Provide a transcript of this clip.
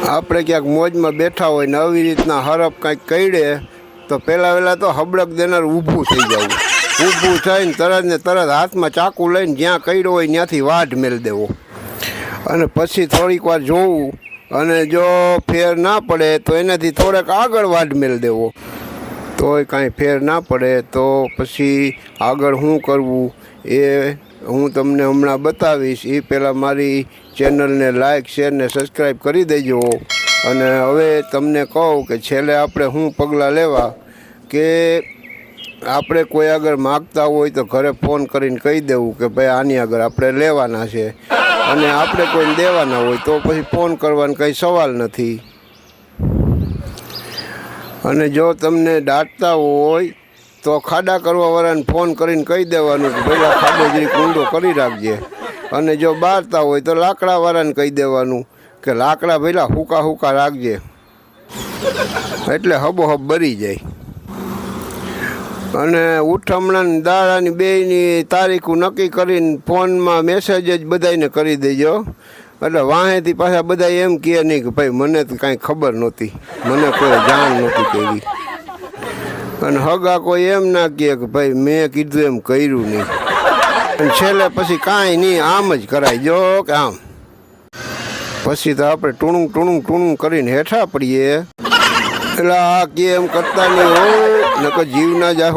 આપણે ક્યાંક મોજમાં બેઠા હોય ને આવી રીતના હરફ કાંઈક કઈડે તો પહેલાં તો હબળક દેનાર ઊભું થઈ જવું. ઊભું થઈને તરત હાથમાં ચાકુ લઈને જ્યાં કઈડો હોય ત્યાંથી વાઢ મેળ દેવો. અને પછી થોડીક વાર જોવું અને જો ફેર ના પડે તો એનાથી થોડેક આગળ વાઢ મેળ દેવો. તોય કાંઈ ફેર ના પડે તો પછી આગળ શું કરવું એ હું તમને હમણાં બતાવીશ. એ પહેલાં મારી ચેનલને લાઇક શેર ને સબસ્ક્રાઈબ કરી દેજો. અને હવે તમને કહું કે છેલ્લે આપણે શું પગલાં લેવા કે આપણે કોઈ આગળ માગતા હોય તો ઘરે ફોન કરીને કહી દેવું કે ભાઈ આની આગળ આપણે લેવાના છે. અને આપણે કોઈને દેવાના હોય તો પછી ફોન કરવાનો કંઈ સવાલ નથી. અને જો તમને દાટતા હોય તો ખાડા કરવાવાળાને ફોન કરીને કહી દેવાનું કે પહેલાં ખાડો જરીક ઊંડો કરી રાખજે. અને જો બારતા હોય તો લાકડાવાળાને કહી દેવાનું કે લાકડા પહેલાં હૂકા રાખજે, એટલે હબોહબ બરી જાય. અને ઉઠમણાની દાડાની બેયની તારીખો નક્કી કરીને ફોનમાં મેસેજ જ બધાને કરી દેજો. એટલે વાહેથી પાછા બધા એમ કહે નહીં કે ભાઈ મને તો કાંઈ ખબર નહોતી, મને કોઈ જાણ નહોતી કરી. અને હગા કોઈ એમ ના કહે કે ભાઈ મેં કીધું એમ કર્યું નહીં. અને છેલ્લે પછી કાંઈ નહીં, આમ જ કરાય જો કે આમ. પછી તો આપણે ટૂણું કરીને હેઠા પડીએ. એટલે આ કે એમ કરતા નહીં હોય નકર જીવ ના જાહો.